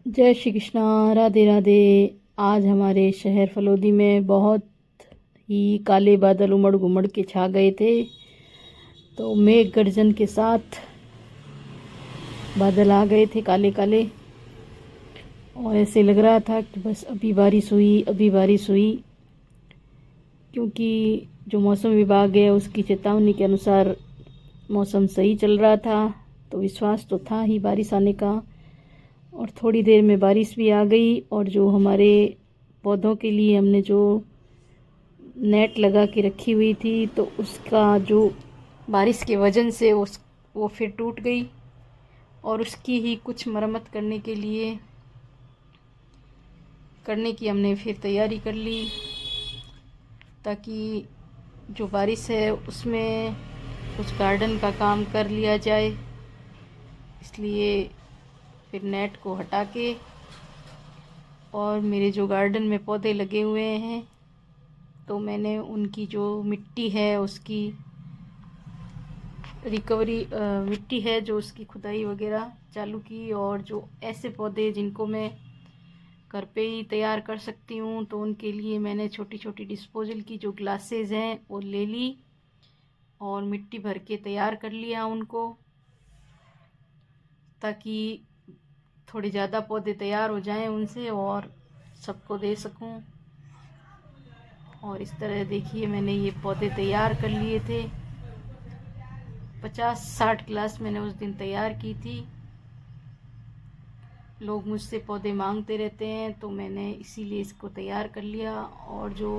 जय श्री कृष्णा। राधे राधे। आज हमारे शहर फलोदी में बहुत ही काले बादल उमड़ घुमड़ के छा गए थे। तो मेघ गर्जन के साथ बादल आ गए थे काले काले, और ऐसे लग रहा था कि बस अभी बारिश हुई, अभी बारिश हुई। क्योंकि जो मौसम विभाग है उसकी चेतावनी के अनुसार मौसम सही चल रहा था, तो विश्वास तो था ही बारिश आने का। और थोड़ी देर में बारिश भी आ गई। और जो हमारे पौधों के लिए हमने जो नेट लगा के रखी हुई थी, तो उसका जो बारिश के वजन से वो फिर टूट गई। और उसकी ही कुछ मरम्मत करने की हमने फिर तैयारी कर ली, ताकि जो बारिश है उसमें कुछ गार्डन का काम कर लिया जाए। इसलिए फिर नेट को हटा के, और मेरे जो गार्डन में पौधे लगे हुए हैं, तो मैंने उनकी जो मिट्टी है उसकी रिकवरी, मिट्टी है जो उसकी खुदाई वगैरह चालू की। और जो ऐसे पौधे जिनको मैं घर पे ही तैयार कर सकती हूँ, तो उनके लिए मैंने छोटी छोटी डिस्पोजल की जो ग्लासेस हैं वो ले ली और मिट्टी भर के तैयार कर लिया उनको, ताकि थोड़े ज़्यादा पौधे तैयार हो जाएं उनसे और सबको दे सकूं। और इस तरह देखिए मैंने ये पौधे तैयार कर लिए थे। 50-60 ग्लास मैंने उस दिन तैयार की थी। लोग मुझसे पौधे मांगते रहते हैं, तो मैंने इसीलिए इसको तैयार कर लिया। और जो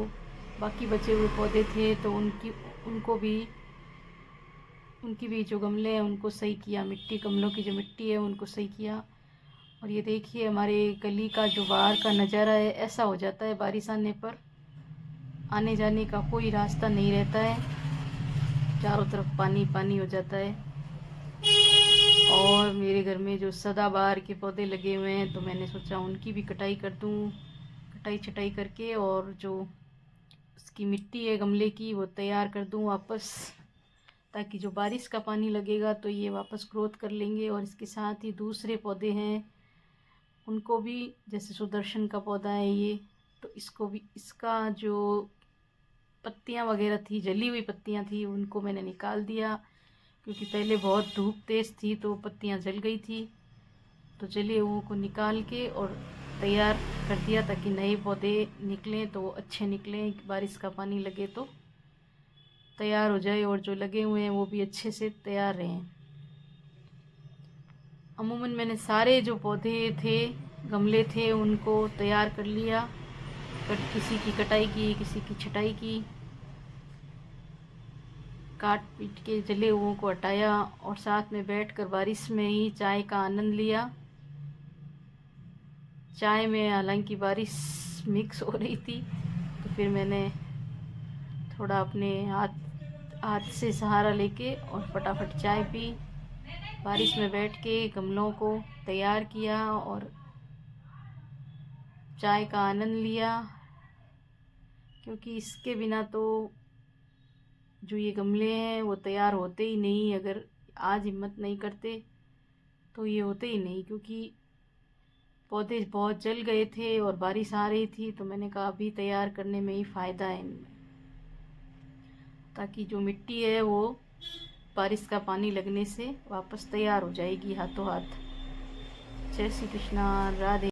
बाकी बचे हुए पौधे थे तो उनकी भी जो गमले हैं उनको सही किया, मिट्टी, गमलों की जो मिट्टी है उनको सही किया। और ये देखिए हमारे गली का जो बाहर का नज़ारा है, ऐसा हो जाता है बारिश आने पर, आने जाने का कोई रास्ता नहीं रहता है, चारों तरफ पानी पानी हो जाता है। और मेरे घर में जो सदाबहार के पौधे लगे हुए हैं, तो मैंने सोचा उनकी भी कटाई कर दूँ, कटाई छटाई करके, और जो उसकी मिट्टी है गमले की वो तैयार कर दूँ वापस, ताकि जो बारिश का पानी लगेगा तो ये वापस ग्रोथ कर लेंगे। और इसके साथ ही दूसरे पौधे हैं उनको भी, जैसे सुदर्शन का पौधा है ये, तो इसको भी, इसका जो पत्तियां वगैरह थी, जली हुई पत्तियां थी, उनको मैंने निकाल दिया। क्योंकि पहले बहुत धूप तेज़ थी तो पत्तियां जल गई थी, तो जले हुओं को निकाल के और तैयार कर दिया, ताकि नए पौधे निकलें तो अच्छे निकलें, बारिश का पानी लगे तो तैयार हो जाए, और जो लगे हुए हैं वो भी अच्छे से तैयार रहें। अमूमन मैंने सारे जो पौधे थे, गमले थे, उनको तैयार कर लिया। किसी की कटाई की, किसी की छटाई की, काट पीट के जले हुओं को हटाया, और साथ में बैठकर बारिश में ही चाय का आनंद लिया। चाय में हालांकि बारिश मिक्स हो रही थी, तो फिर मैंने थोड़ा अपने हाथ से सहारा लेके और फटाफट चाय पी, बारिश में बैठ के गमलों को तैयार किया और चाय का आनंद लिया। क्योंकि इसके बिना तो जो ये गमले हैं वो तैयार होते ही नहीं, अगर आज हिम्मत नहीं करते तो ये होते ही नहीं। क्योंकि पौधे बहुत जल गए थे और बारिश आ रही थी, तो मैंने कहा अभी तैयार करने में ही फ़ायदा है इनमें, ताकि जो मिट्टी है वो बारिश का पानी लगने से वापस तैयार हो जाएगी हाथों हाथ। जय श्री कृष्णा। राधे।